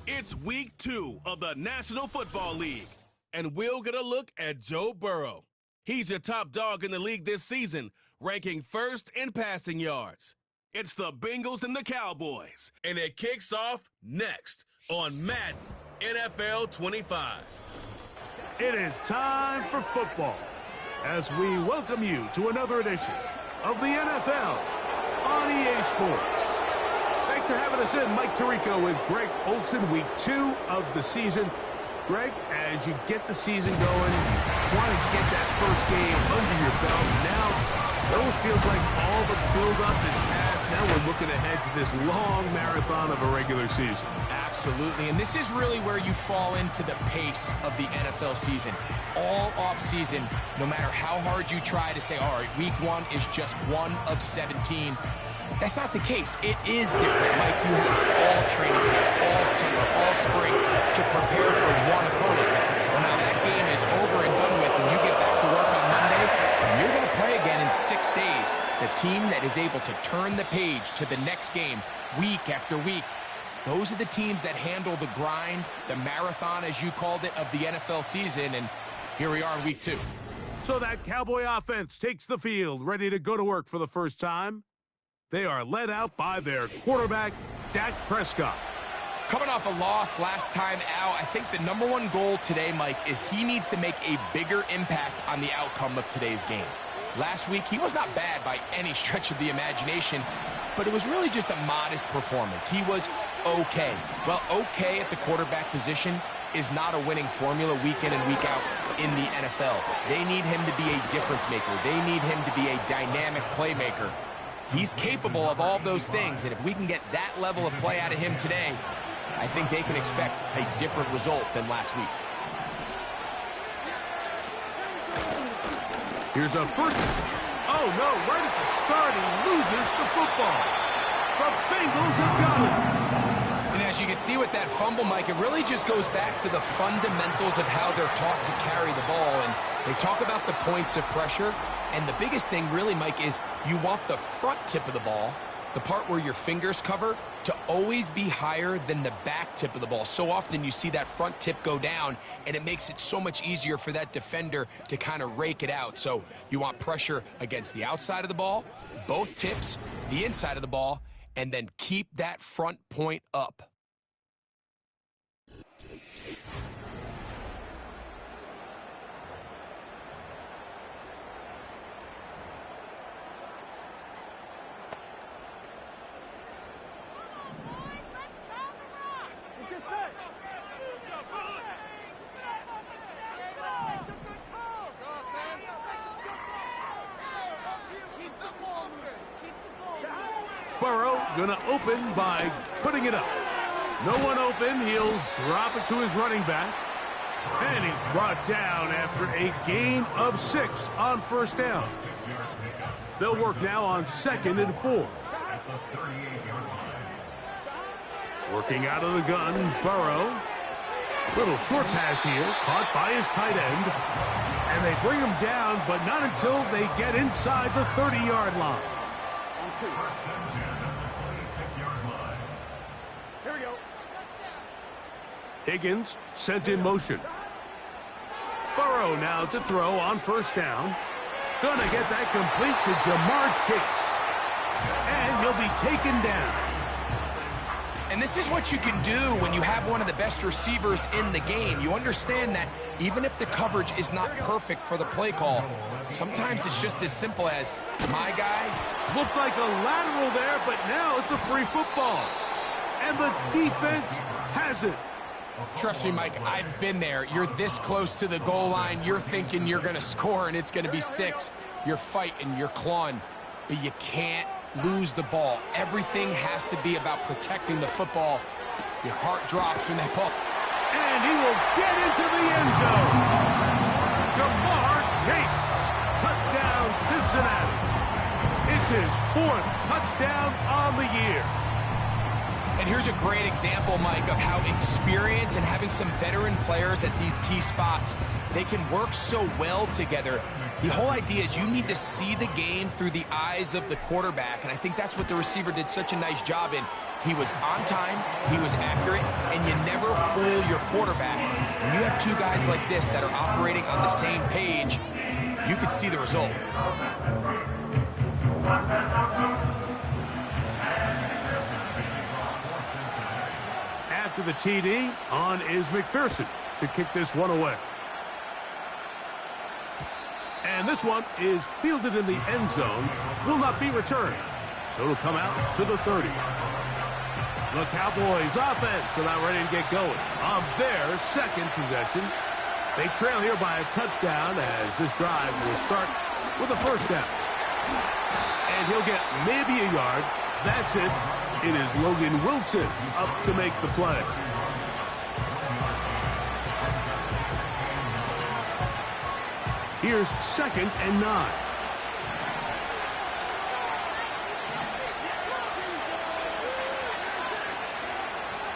It's week 2 of the National Football League, and we'll get a look at Joe Burrow. He's your top dog in the league this season, ranking first in passing yards. It's the Bengals and the Cowboys, and it kicks off next on Madden NFL 25. It is time for football as we welcome you to another edition of the NFL on EA Sports. Thanks for having us in. Mike Tirico with Greg Olson, week 2 of the season. Greg, as you get the season going, you want to get that first game under your belt. Now, it feels like all the build-up is past. Now we're looking ahead to this long marathon of a regular season. Absolutely, and this is really where you fall into the pace of the NFL season. All off-season, no matter how hard you try to say, all right, week 1 is just 1 of 17. That's not the case. It is different. Like, you have all training camp, all summer, all spring to prepare for one opponent. Well, now that game is over and done with, and you get back to work on Monday, and you're going to play again in 6 days. The team that is able to turn the page to the next game week after week, those are the teams that handle the grind, the marathon, as you called it, of the NFL season, and here we are in week 2. So that Cowboy offense takes the field, ready to go to work for the first time. They are led out by their quarterback, Dak Prescott. Coming off a loss last time out, I think the #1 goal today, Mike, is he needs to make a bigger impact on the outcome of today's game. Last week, he was not bad by any stretch of the imagination, but it was really just a modest performance. He was okay. Well, okay at the quarterback position is not a winning formula week in and week out in the NFL. They need him to be a difference maker. They need him to be a dynamic playmaker. He's capable of all those things, and if we can get that level of play out of him today, I think they can expect a different result than last week. Here's a first. Oh, no, right at the start, he loses the football. The Bengals have got it. And as you can see with that fumble, Mike, it really just goes back to the fundamentals of how they're taught to carry the ball. And they talk about the points of pressure. And the biggest thing really, Mike, is you want the front tip of the ball, the part where your fingers cover, to always be higher than the back tip of the ball. So often you see that front tip go down, and it makes it so much easier for that defender to kind of rake it out. So you want pressure against the outside of the ball, both tips, the inside of the ball, and then keep that front point up. Burrow gonna open by putting it up. No one open. He'll drop it to his running back. And he's brought down after a gain of 6 on first down. They'll work now on 2nd and 4. Working out of the gun, Burrow. Little short pass here, caught by his tight end. And they bring him down, but not until they get inside the 30-yard line. Here we go. Higgins sent in motion. Burrow now to throw on first down. Gonna get that complete to Jamar Chase. And he'll be taken down. And this is what you can do when you have one of the best receivers in the game. You understand that even if the coverage is not perfect for the play call, sometimes it's just as simple as, my guy. Looked like a lateral there, but now it's a free football. And the defense has it. Trust me, Mike, I've been there. You're this close to the goal line. You're thinking you're going to score, and it's going to be 6. You're fighting, you're clawing, but you can't lose the ball. Everything has to be about protecting the football. Your heart drops when that ball. And he will get into the end zone. Jamar Chase, touchdown Cincinnati. It's his 4th touchdown on the year. And here's a great example, Mike, of how experience and having some veteran players at these key spots, they can work so well together. The whole idea is you need to see the game through the eyes of the quarterback, and I think that's what the receiver did such a nice job in. He was on time, he was accurate, and you never fool your quarterback. When you have two guys like this that are operating on the same page, you can see the result. After the TD, on is McPherson to kick this one away. And this one is fielded in the end zone, will not be returned. So it'll come out to the 30. The Cowboys offense about ready to get going on their second possession. They trail here by a touchdown as this drive will start with a first down. And he'll get maybe a yard. That's it. It is Logan Wilson up to make the play. Here's 2nd and 9.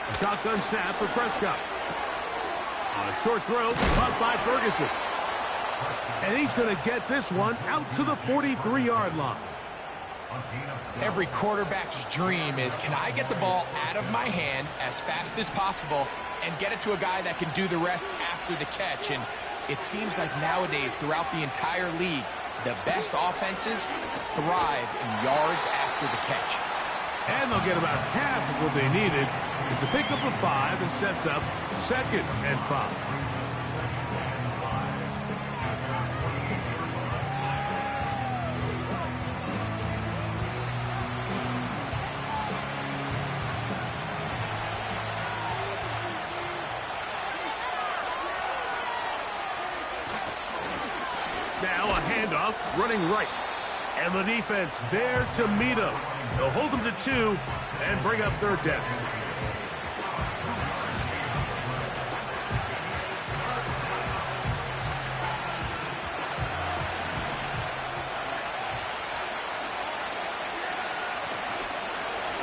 A shotgun snap for Prescott. A short throw caught by Ferguson. And he's going to get this one out to the 43-yard line. Every quarterback's dream is, can I get the ball out of my hand as fast as possible and get it to a guy that can do the rest after the catch? And it seems like nowadays, throughout the entire league, the best offenses thrive in yards after the catch. And they'll get about half of what they needed. It's a pickup of 5 and sets up 2nd and 5. Now a handoff running right. And the defense there to meet him. They'll hold him to 2 and bring up 3rd down.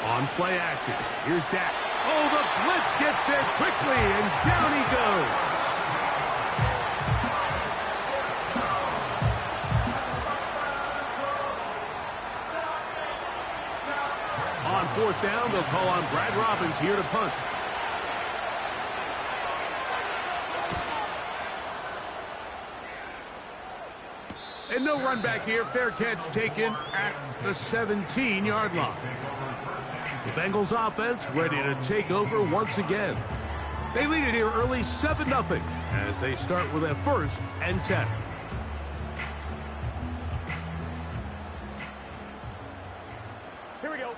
On play action, here's Dak. Oh, the blitz gets there quickly, and down he goes. On 4th down, they'll call on Brad Robbins here to punt. And no run back here. Fair catch taken at the 17-yard line. The Bengals offense ready to take over once again. They lead it here early 7-0 as they start with a 1st and 10. Here we go.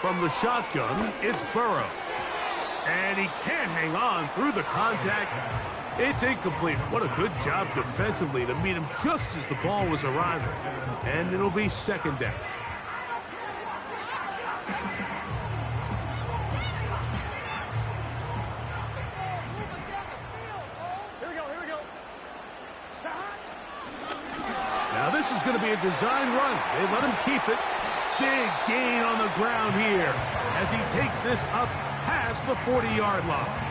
From the shotgun, it's Burrow. And he can't hang on through the contact. It's incomplete. What a good job defensively to meet him just as the ball was arriving. And it'll be 2nd down. Here we go. Now this is going to be a design run. They let him keep it. Big gain on the ground here as he takes this up past the 40-yard line.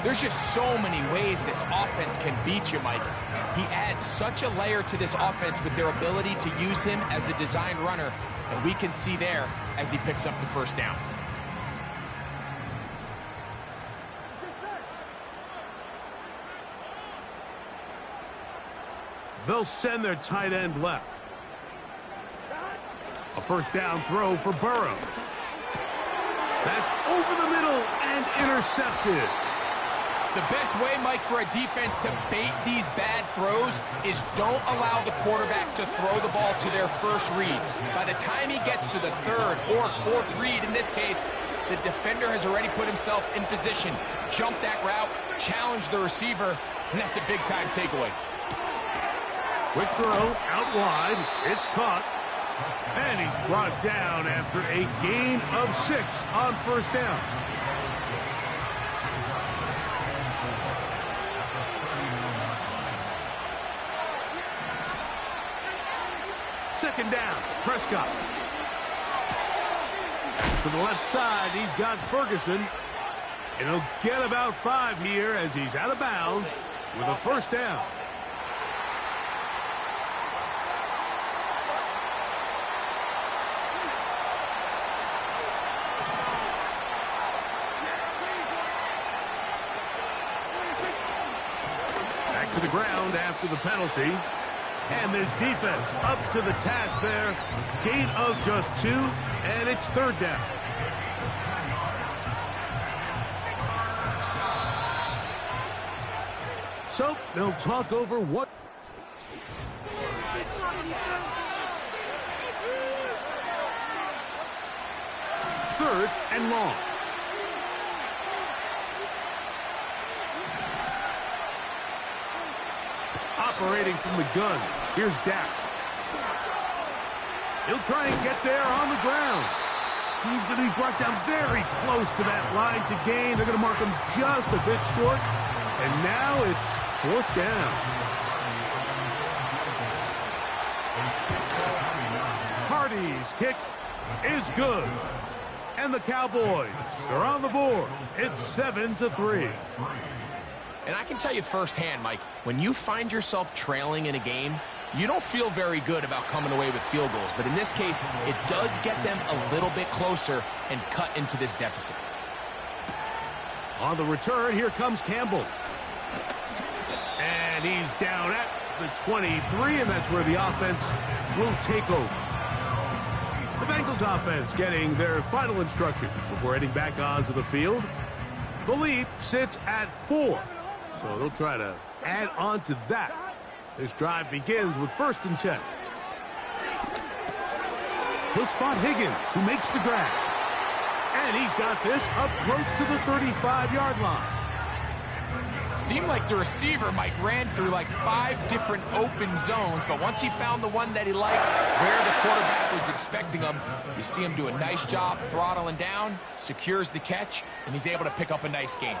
There's just so many ways this offense can beat you, Mike. He adds such a layer to this offense with their ability to use him as a design runner, and we can see there as he picks up the 1st down. They'll send their tight end left. A 1st down throw for Burrow. That's over the middle and intercepted. The best way, Mike, for a defense to bait these bad throws is don't allow the quarterback to throw the ball to their first read. By the time he gets to the 3rd or 4th read, in this case, the defender has already put himself in position, jump that route, challenge the receiver, and that's a big-time takeaway. Quick throw out wide. It's caught. And he's brought down after a gain of 6 on 1st down. Second down, Prescott. To the left side, he's got Ferguson. And he'll get about 5 here as he's out of bounds with a 1st down. ground after the penalty. And this defense up to the task there. Gain of just 2, and it's 3rd down. So they'll talk over what. 3rd and long. Operating from the gun. Here's Dak. He'll try and get there on the ground. He's going to be brought down very close to that line to gain. They're going to mark him just a bit short. And now it's 4th down. Hardy's kick is good. And the Cowboys are on the board. It's 7-3. And I can tell you firsthand, Mike, when you find yourself trailing in a game, you don't feel very good about coming away with field goals. But in this case, it does get them a little bit closer and cut into this deficit. On the return, here comes Campbell. And he's down at the 23, and that's where the offense will take over. The Bengals offense getting their final instructions before heading back onto the field. The lead sits at 4, so they'll try to add on to that. This drive begins with 1st and 10. He'll spot Higgins, who makes the grab. And he's got this up close to the 35-yard line. Seemed like the receiver, Mike, ran through like 5 different open zones, but once he found the one that he liked, where the quarterback was expecting him, you see him do a nice job throttling down, secures the catch, and he's able to pick up a nice gain.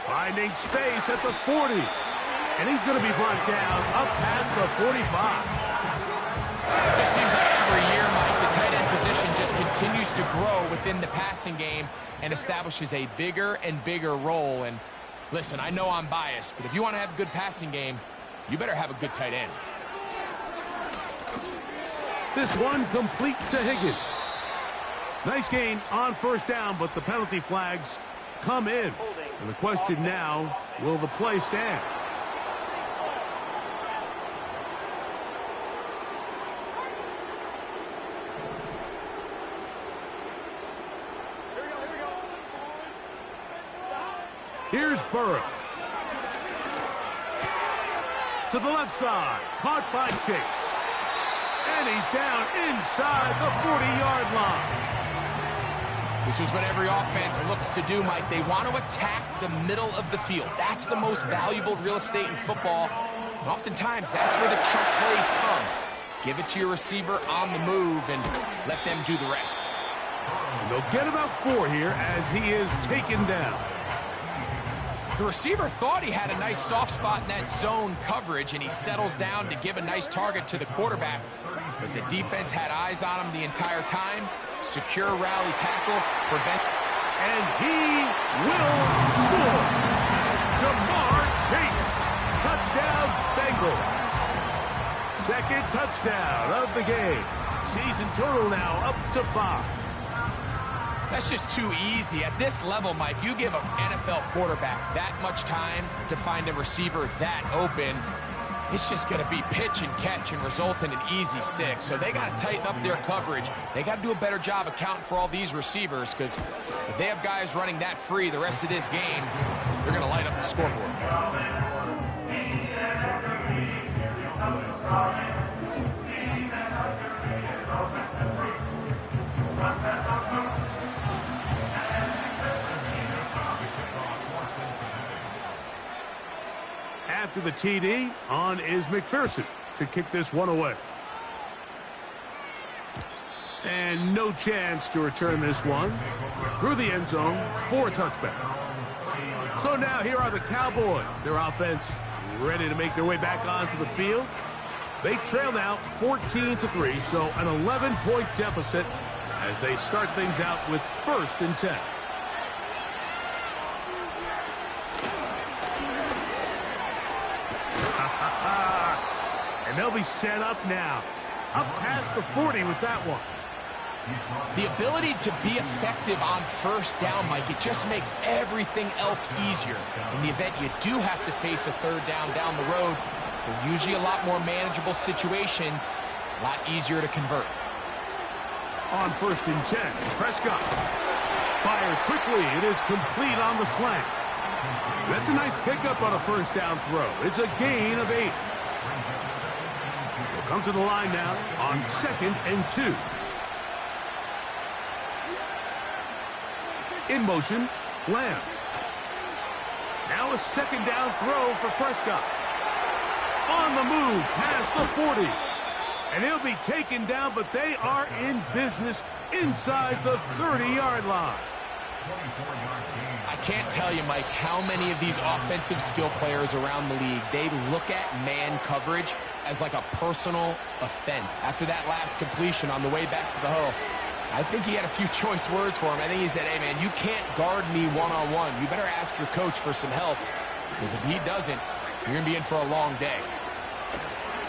Finding space at the 40. And he's going to be brought down up past the 45. It just seems like every year, Mike, the tight end position just continues to grow within the passing game and establishes a bigger and bigger role. And listen, I know I'm biased, but if you want to have a good passing game, you better have a good tight end. This one complete to Higgins. Nice gain on 1st down, but the penalty flags come in. And the question now, will the play stand? Here's Burrow. To the left side. Caught by Chase. And he's down inside the 40-yard line. This is what every offense looks to do, Mike. They want to attack the middle of the field. That's the most valuable real estate in football. And oftentimes, that's where the chunk plays come. Give it to your receiver on the move and let them do the rest. And they'll get about 4 here as he is taken down. The receiver thought he had a nice soft spot in that zone coverage, and he settles down to give a nice target to the quarterback. But the defense had eyes on him the entire time. Secure rally tackle, prevent. And he will score. Jamar Chase. Touchdown, Bengals. 2nd touchdown of the game. Season total now up to 5. That's just too easy. At this level, Mike, you give an NFL quarterback that much time to find a receiver that open, it's just going to be pitch and catch and result in an easy 6. So they got to tighten up their coverage. They got to do a better job accounting for all these receivers, because if they have guys running that free the rest of this game, they're going to light up the scoreboard. After the TD, on is McPherson to kick this one away. And no chance to return this one through the end zone for a touchback. So now here are the Cowboys. Their offense ready to make their way back onto the field. They trail now 14-3, so an 11-point deficit as they start things out with 1st and 10. And they'll be set up now. Up past the 40 with that one. The ability to be effective on first down, Mike, it just makes everything else easier. In the event you do have to face a third down the road, they're usually a lot more manageable situations, a lot easier to convert. On 1st and 10, Prescott fires quickly. It is complete on the slant. That's a nice pickup on a first down throw. It's a gain of 8. We'll come to the line now on 2nd and 2. In motion, Lamb. Now a 2nd down throw for Prescott. On the move, past the 40. And he'll be taken down, but they are in business inside the 30-yard line. I can't tell you, Mike, how many of these offensive skill players around the league, they look at man coverage as like a personal offense. After that last completion on the way back to the huddle, I think he had a few choice words for him. I think he said, hey, man, you can't guard me one-on-one. You better ask your coach for some help, because if he doesn't, you're going to be in for a long day.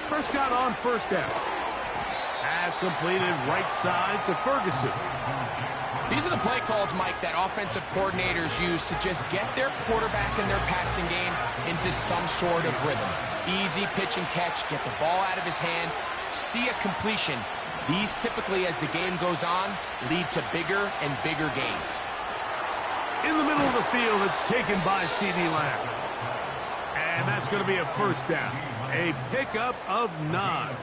Prescott on 1st down. Pass completed right side to Ferguson. These are the play calls, Mike, that offensive coordinators use to just get their quarterback and their passing game into some sort of rhythm. Easy pitch and catch, get the ball out of his hand, see a completion. These typically, as the game goes on, lead to bigger and bigger gains. In the middle of the field, it's taken by C.D. Lamb. And that's going to be a 1st down. A pickup of 9.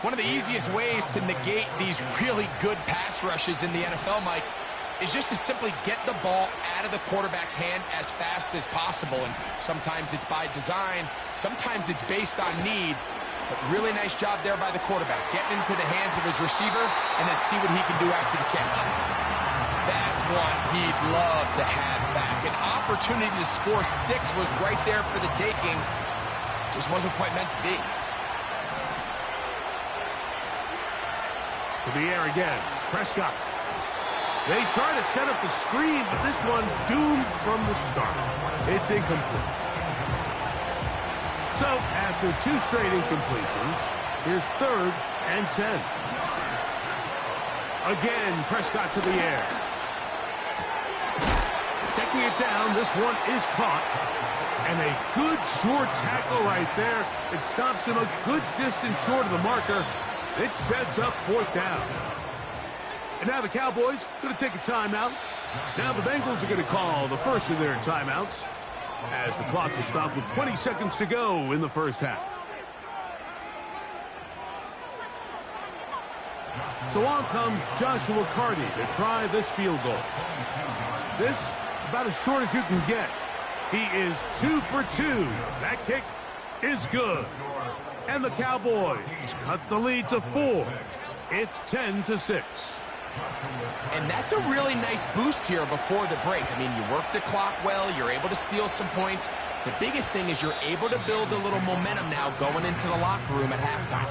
One of the easiest ways to negate these really good pass rushes in the NFL, Mike, is just to simply get the ball out of the quarterback's hand as fast as possible. And sometimes it's by design, sometimes it's based on need. But really nice job there by the quarterback, getting into the hands of his receiver and then see what he can do after the catch. That's one he'd love to have back. An opportunity to score 6 was right there for the taking. Just wasn't quite meant to be. To the air again, Prescott. They try to set up the screen, but this one doomed from the start. It's incomplete. So, after 2 straight incompletions, here's 3rd and 10. Again, Prescott to the air. Checking it down, this one is caught. And a good short tackle right there. It stops him a good distance short of the marker. It sets up 4th down. And now the Cowboys going to take a timeout. Now the Bengals are going to call the first of their timeouts, as the clock will stop with 20 seconds to go in the 1st half. So on comes Joshua Carty to try this field goal. This about as short as you can get. He is 2 for 2. That kick is good. And the Cowboys cut the lead to 4. It's 10-6. And that's a really nice boost here before the break. I mean, you work the clock well, you're able to steal some points. The biggest thing is you're able to build a little momentum now going into the locker room at halftime.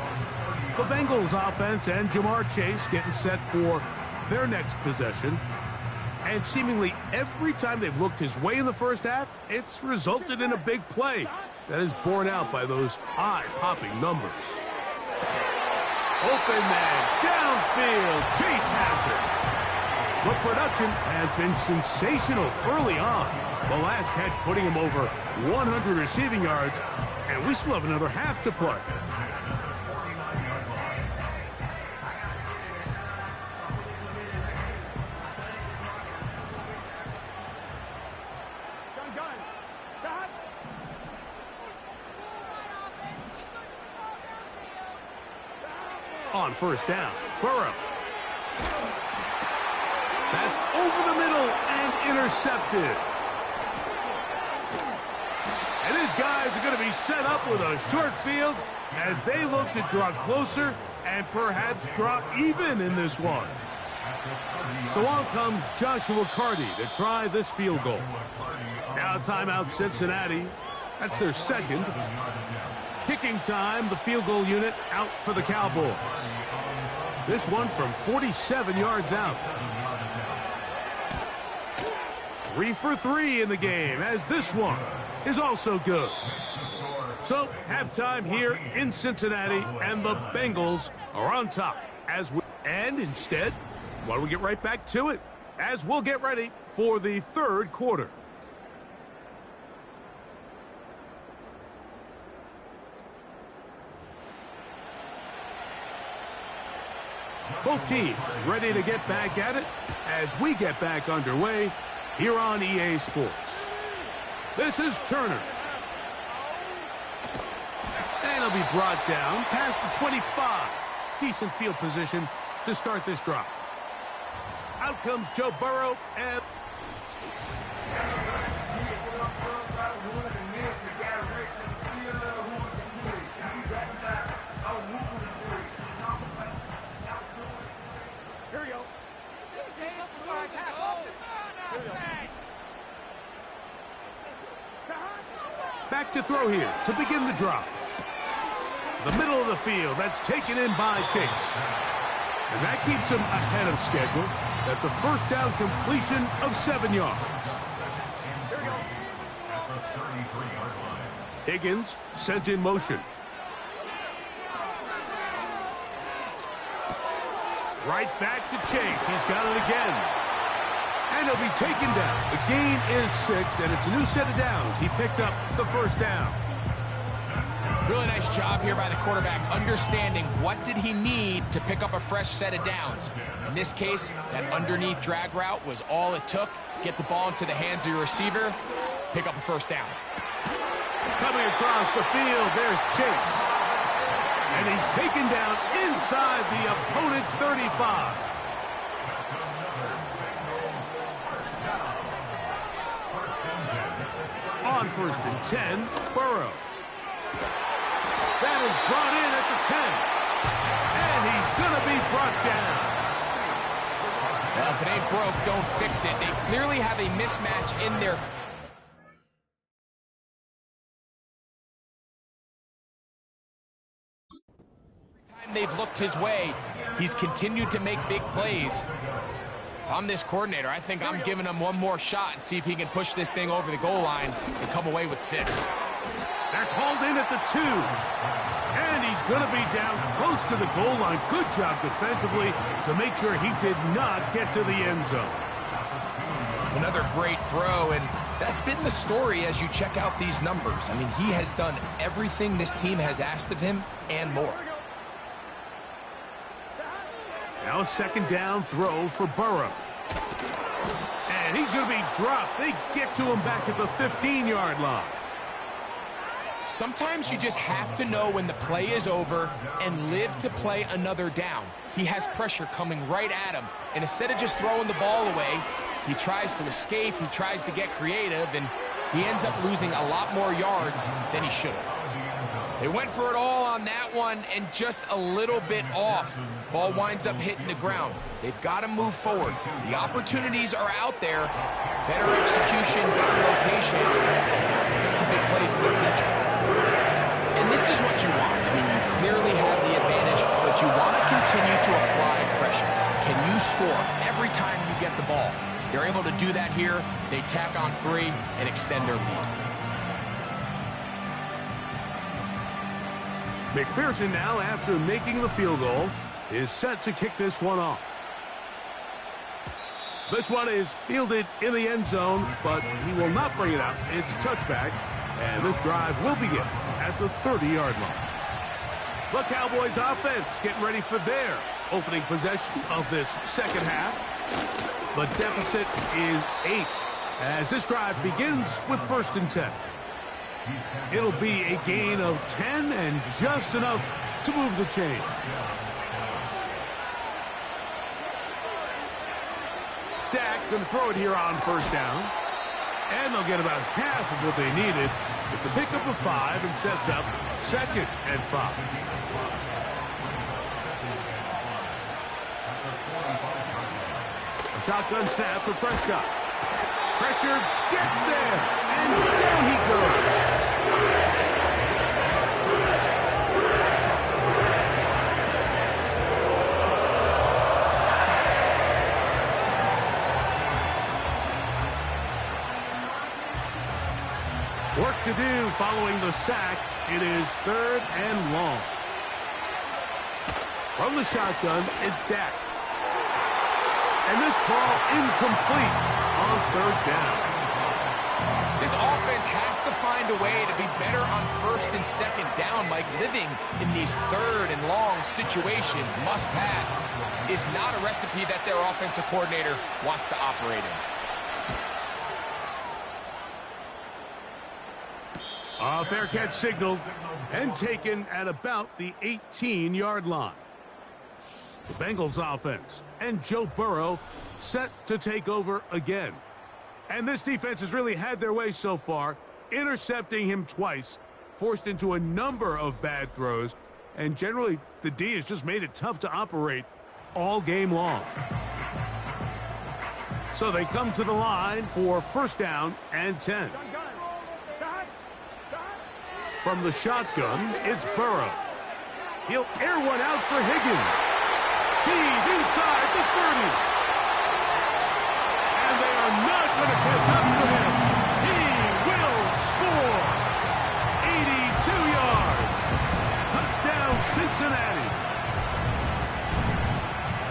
The Bengals offense and Jamar Chase getting set for their next possession. And seemingly every time they've looked his way in the 1st half, it's resulted in a big play that is borne out by those eye-popping numbers. Open man, downfield, Chase has it. The production has been sensational early on. The last catch putting him over 100 receiving yards, and we still have another half to play. On 1st down, Burrow. That's over the middle and intercepted. And his guys are going to be set up with a short field as they look to draw closer and perhaps draw even in this one. So on comes Joshua Carty to try this field goal. Now timeout Cincinnati. That's their 2nd. Kicking time, the field goal unit out for the Cowboys. This one from 47 yards out. 3 for 3 in the game, as this one is also good. So, halftime here in Cincinnati, and the Bengals are on top as we... And instead, why don't we get right back to it as we'll get ready for the third quarter. Both teams ready to get back at it as we get back underway here on EA Sports. This is Turner. And he'll be brought down past the 25. Decent field position to start this drive. Out comes Joe Burrow and... Here we go. Back to throw here to begin the drive. The middle of the field, that's taken in by Chase. And that keeps him ahead of schedule. That's a first down completion of 7 yards. Higgins sent in motion. Right back to Chase. He's got it again. And he'll be taken down. The gain is 6, and it's a new set of downs. He picked up the first down. Really nice job here by the quarterback, understanding what did he need to pick up a fresh set of downs. In this case, that underneath drag route was all it took. Get the ball into the hands of your receiver, pick up a first down. Coming across the field, there's Chase. And he's taken down inside the opponent's 35. On 1st and 10, Burrow. That is brought in at the 10. And he's going to be brought down. Well, if it ain't broke, don't fix it. They clearly have a mismatch in their... Every time they've looked his way, he's continued to make big plays. If I'm this coordinator, I think I'm giving him one more shot and see if he can push this thing over the goal line and come away with 6. That's hauled in at the 2. And he's going to be down close to the goal line. Good job defensively to make sure he did not get to the end zone. Another great throw, and that's been the story as you check out these numbers. I mean, he has done everything this team has asked of him and more. Now a second down throw for Burrow. And he's going to be dropped. They get to him back at the 15-yard line. Sometimes you just have to know when the play is over and live to play another down. He has pressure coming right at him, and instead of just throwing the ball away, he tries to escape, he tries to get creative, and he ends up losing a lot more yards than he should have. They went for it all on that one and just a little bit off. Ball winds up hitting the ground. They've got to move forward. The opportunities are out there. Better execution, better location. Got some big plays in the future. And this is what you want. I mean, you clearly have the advantage, but you want to continue to apply pressure. Can you score every time you get the ball? They're able to do that here. They tack on 3 and extend their lead. McPherson now, after making the field goal, is set to kick this one off. This one is fielded in the end zone, but he will not bring it out. It's touchback, and this drive will begin at the 30-yard line. The Cowboys offense getting ready for their opening possession of this second half. The deficit is 8 as this drive begins with 1st and 10. It'll be a gain of 10 and just enough to move the chains. Dak going to throw it here on 1st down. And they'll get about half of what they needed. It's a pickup of 5 and sets up 2nd and 5. A shotgun snap for Prescott. Pressure gets there, and down he goes. Work to do following the sack. It is 3rd and long. From the shotgun, it's Dak. And this ball incomplete on third down. This offense has to find a way to be better on first and second down, Mike. Living in these third and long situations, must pass, is not a recipe that their offensive coordinator wants to operate in. A fair catch signaled and taken at about the 18-yard line. The Bengals offense and Joe Burrow set to take over again. And this defense has really had their way so far, intercepting him twice, forced into a number of bad throws, and generally the D has just made it tough to operate all game long. So they come to the line for first down and 10. From the shotgun, it's Burrow. He'll air one out for Higgins. He's inside the 30. And they are not going to catch up to him. He will score. 82 yards. Touchdown, Cincinnati.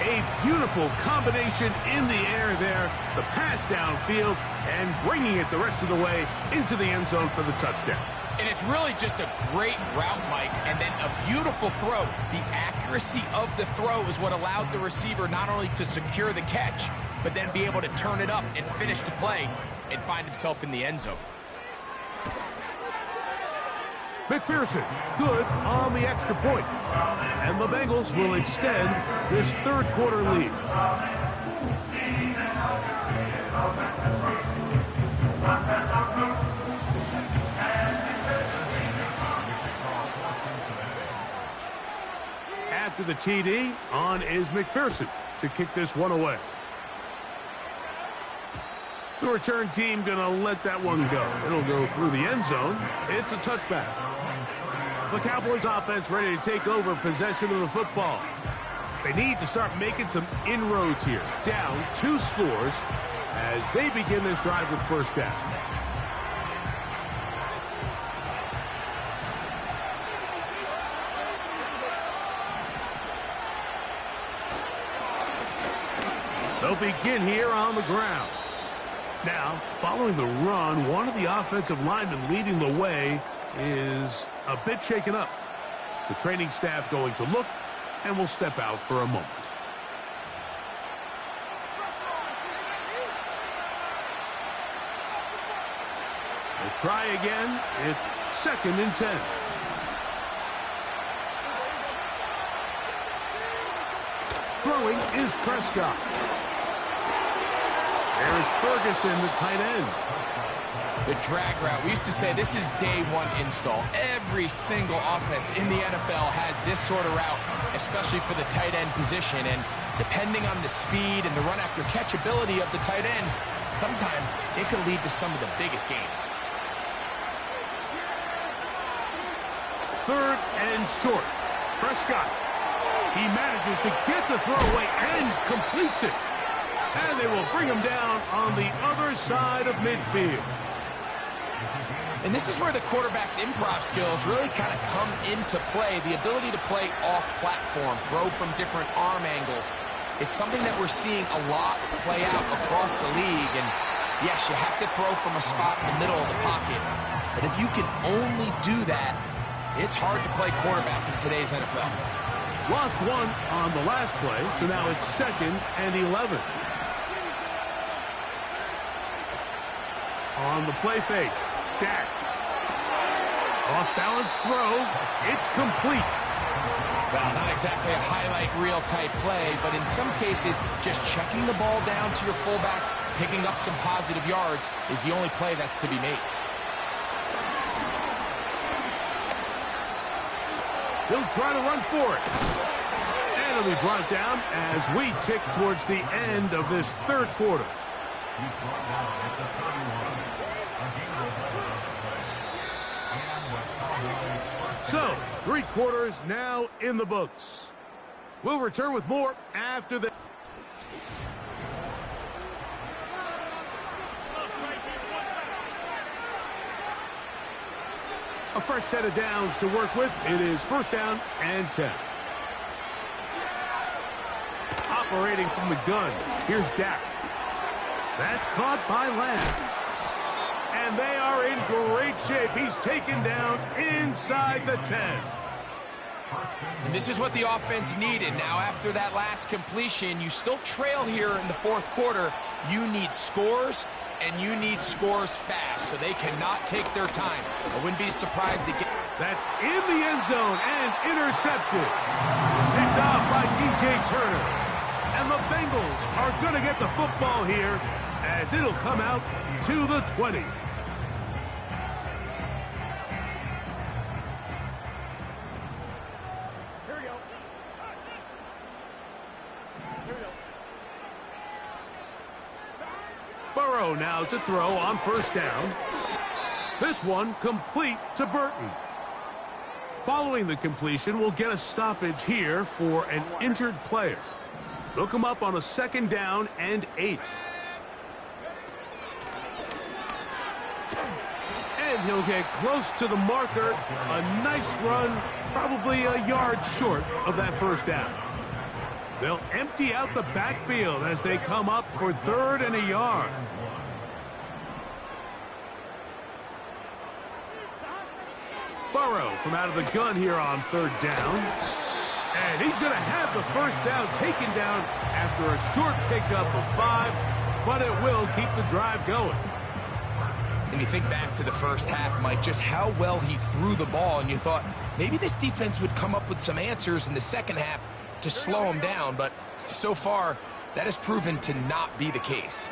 A beautiful combination in the air there. The pass downfield and bringing it the rest of the way into the end zone for the touchdown. And it's really just a great route, Mike, and then a beautiful throw. The accuracy of the throw is what allowed the receiver not only to secure the catch, but then be able to turn it up and finish the play and find himself in the end zone. McPherson, good on the extra point. And the Bengals will extend this third quarter lead. After the TD, on is McPherson to kick this one away. The return team going to let that one go. It'll go through the end zone. It's a touchback. The Cowboys offense ready to take over possession of the football. They need to start making some inroads here. Down 2 scores as they begin this drive with first down. They'll begin here on the ground. Now, following the run, one of the offensive linemen leading the way is a bit shaken up. The training staff going to look and will step out for a moment. We'll try again. It's second and 10. Throwing is Prescott. There's Ferguson, the tight end. The drag route. We used to say this is day one install. Every single offense in the NFL has this sort of route, especially for the tight end position. And depending on the speed and the run after catch ability of the tight end, sometimes it can lead to some of the biggest gains. Third and short. Prescott. He manages to get the throw away and completes it. And they will bring him down on the other side of midfield. And this is where the quarterback's improv skills really kind of come into play. The ability to play off-platform, throw from different arm angles. It's something that we're seeing a lot play out across the league. And yes, you have to throw from a spot in the middle of the pocket. But if you can only do that, it's hard to play quarterback in today's NFL. Lost one on the last play, so now it's second and 11. On the play fake, Dak. Off-balance throw, it's complete. Well, not exactly a highlight reel type play, but in some cases, just checking the ball down to your fullback, picking up some positive yards is the only play that's to be made. He'll try to run for it. And it'll be brought down as we tick towards the end of this third quarter. So, 3 quarters now in the books. We'll return with more after the... A fresh set of downs to work with. It is first down and 10. operating from the gun. Here's Dak. That's caught by Lamb. And they are in great shape. He's taken down inside the 10. And this is what the offense needed. Now, after that last completion, you still trail here in the fourth quarter. You need scores, and you need scores fast, so they cannot take their time. I wouldn't be surprised to get... That's in the end zone and intercepted. Picked off by DJ Turner. And the Bengals are going to get the football here as it'll come out to the 20. Burrow now to throw on first down. This one complete to Burton. Following the completion, we'll get a stoppage here for an injured player. They'll come up on a second down and 8. And he'll get close to the marker. A nice run, probably a yard short of that first down. They'll empty out the backfield as they come up for 3rd and a yard. Burrow from out of the gun here on 3rd down. And he's going to have the first down taken down after a short pickup of 5, but it will keep the drive going. And you think back to the first half, Mike, just how well he threw the ball, and you thought maybe this defense would come up with some answers in the second half to slow him down, but so far that has proven to not be the case.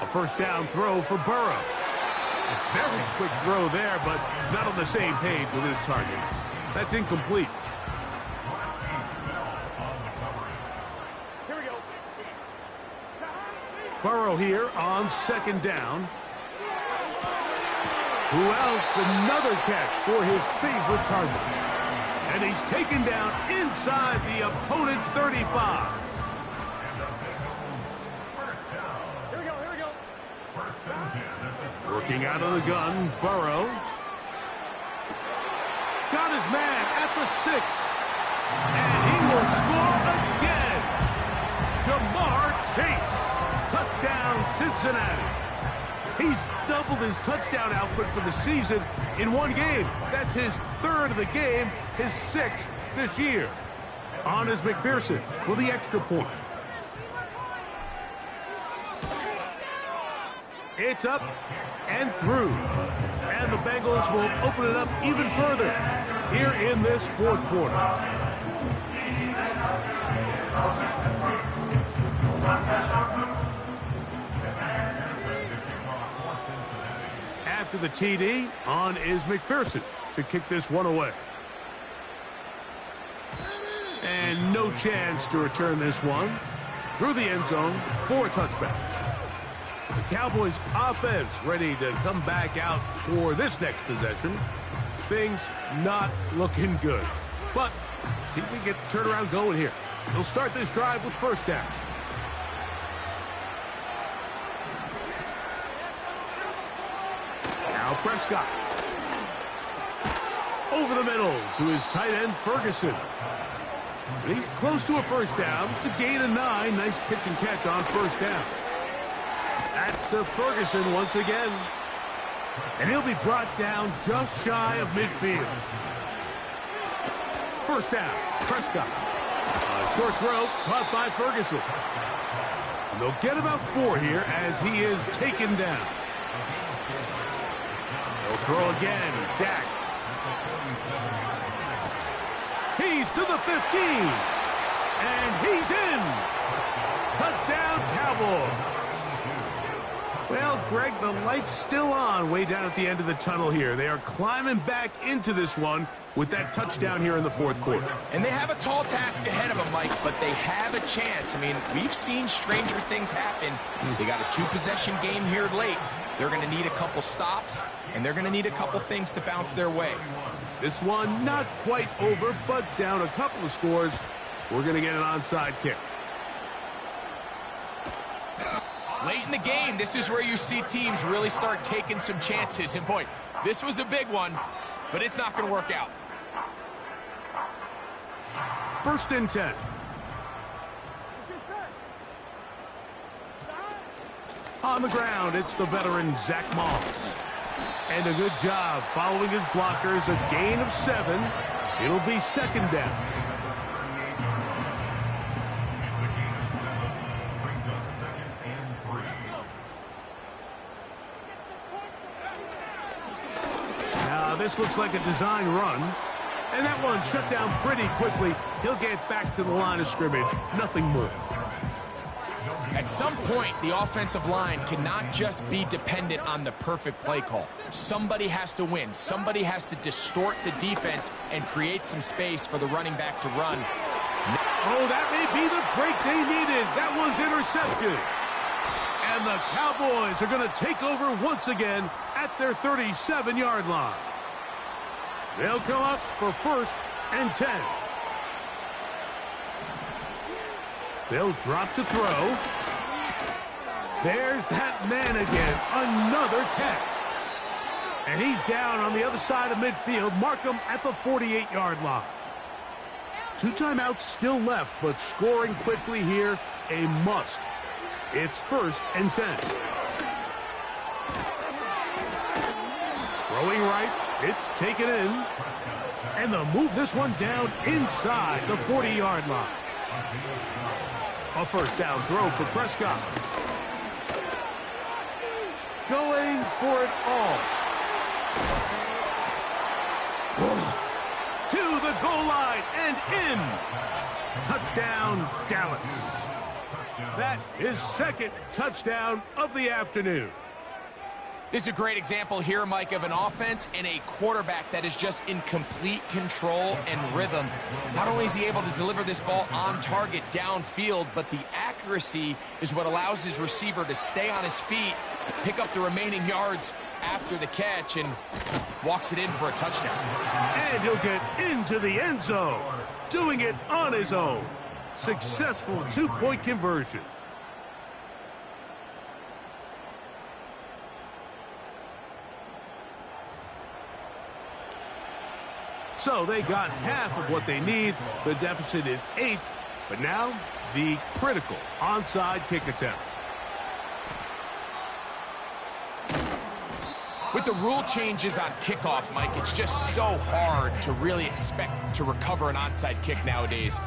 A first down throw for Burrow. A very quick throw there, but not on the same page with his target. That's incomplete. Here we go. Burrow here on 2nd down. Who else? Another catch for his favorite target. And he's taken down inside the opponent's 35. Here we go. Working out of the gun, Burrow. Got his man at the 6. And he will score again. Jamar Chase. Touchdown, Cincinnati. He's doubled his touchdown output for the season in one game. That's his 3rd of the game, his 6th this year. On is McPherson for the extra point. It's up and through. And the Bengals will open it up even further here in this 4th quarter. After the TD, on is McPherson to kick this one away. And no chance to return this one through the end zone for a touchback. The Cowboys offense ready to come back out for this next possession. Things not looking good. But see if we can get the turnaround going here. They'll start this drive with first down. Now Prescott. Over the middle to his tight end, Ferguson. And he's close to a first down to gain a 9. Nice pitch and catch on first down. That's to Ferguson once again. And he'll be brought down just shy of midfield. First down, Prescott. A short throw caught by Ferguson. And they'll get about 4 here as he is taken down. They'll throw again, Dak. He's to the 15. And he's in. Touchdown, Cowboys. Well, Greg, the light's still on way down at the end of the tunnel here. They are climbing back into this one with that touchdown here in the 4th quarter. And they have a tall task ahead of them, Mike, but they have a chance. I mean, we've seen stranger things happen. They got a 2-possession game here late. They're going to need a couple stops, and they're going to need a couple things to bounce their way. This one not quite over, but down a couple of scores. We're going to get an onside kick. Late in the game, this is where you see teams really start taking some chances. And boy, this was a big one, but it's not going to work out. First and 10. On the ground, it's the veteran Zach Moss. And a good job following his blockers, a gain of 7. It'll be second down. Now, this looks like a design run. And that one shut down pretty quickly. He'll get back to the line of scrimmage. Nothing more. At some point, the offensive line cannot just be dependent on the perfect play call. Somebody has to win. Somebody has to distort the defense and create some space for the running back to run. Oh, that may be the break they needed. That one's intercepted. And the Cowboys are going to take over once again at their 37-yard line. They'll come up for first and 10. They'll drop to throw. There's that man again. Another catch. And he's down on the other side of midfield. Mark him at the 48-yard line. 2 timeouts still left, but scoring quickly here, a must. It's first and 10. Throwing right. It's taken in. And they'll move this one down inside the 40-yard line. A first down throw for Prescott. Going for it all. To the goal line and in. Touchdown, Dallas. That is second touchdown of the afternoon. This is a great example here, Mike, of an offense and a quarterback that is just in complete control and rhythm. Not only is he able to deliver this ball on target downfield, but the accuracy is what allows his receiver to stay on his feet, pick up the remaining yards after the catch, and walks it in for a touchdown. And he'll get into the end zone, doing it on his own. Successful 2-point conversion. So they got half of what they need. The deficit is 8. But now, the critical onside kick attempt. With the rule changes on kickoff, Mike, it's just so hard to really expect to recover an onside kick nowadays.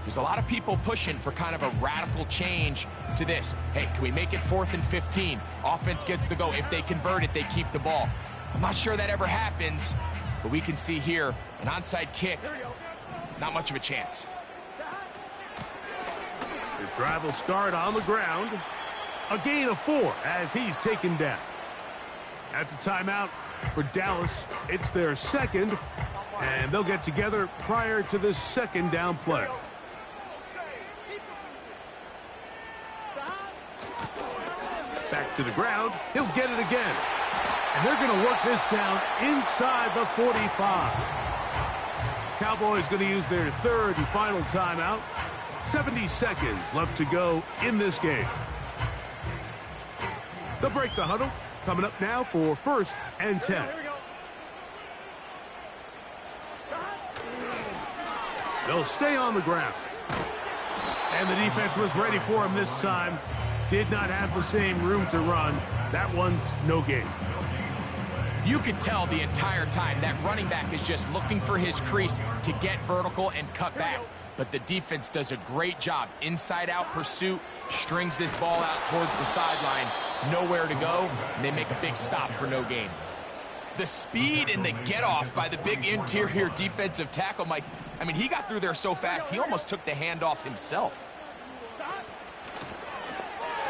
There's a lot of people pushing for kind of a radical change to this. Hey, can we make it 4th and 15? Offense gets the go. If they convert it, they keep the ball. I'm not sure that ever happens. But we can see here, an onside kick, not much of a chance. His drive will start on the ground. A gain of 4 as he's taken down. That's a timeout for Dallas. It's their second, and they'll get together prior to this second down play. Back to the ground. He'll get it again. And they're going to work this down inside the 45. Cowboys going to use their third and final timeout. 70 seconds left to go in this game. They'll break the huddle. Coming up now for first and 10. They'll stay on the ground. And the defense was ready for him this time. Did not have the same room to run. That one's no gain. You could tell the entire time that running back is just looking for his crease to get vertical and cut back. But the defense does a great job. Inside-out pursuit, strings this ball out towards the sideline. Nowhere to go, and they make a big stop for no gain. The speed and the get-off by the big interior defensive tackle, Mike, I mean, he got through there so fast, he almost took the handoff himself.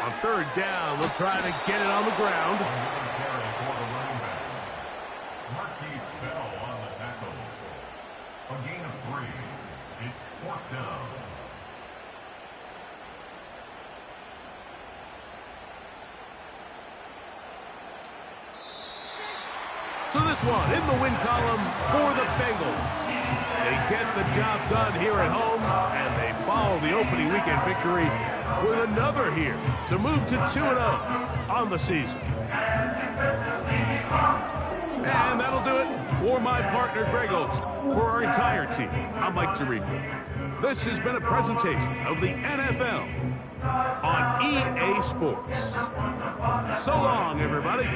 On third down, they'll try to get it on the ground. So this one in the win column for the Bengals. They get the job done here at home, and they follow the opening weekend victory with another here to move to 2-0 on the season. And that'll do it for my partner, Greg Oates. For our entire team, I'm Mike Tirico. This has been a presentation of the NFL on EA Sports. So long, everybody.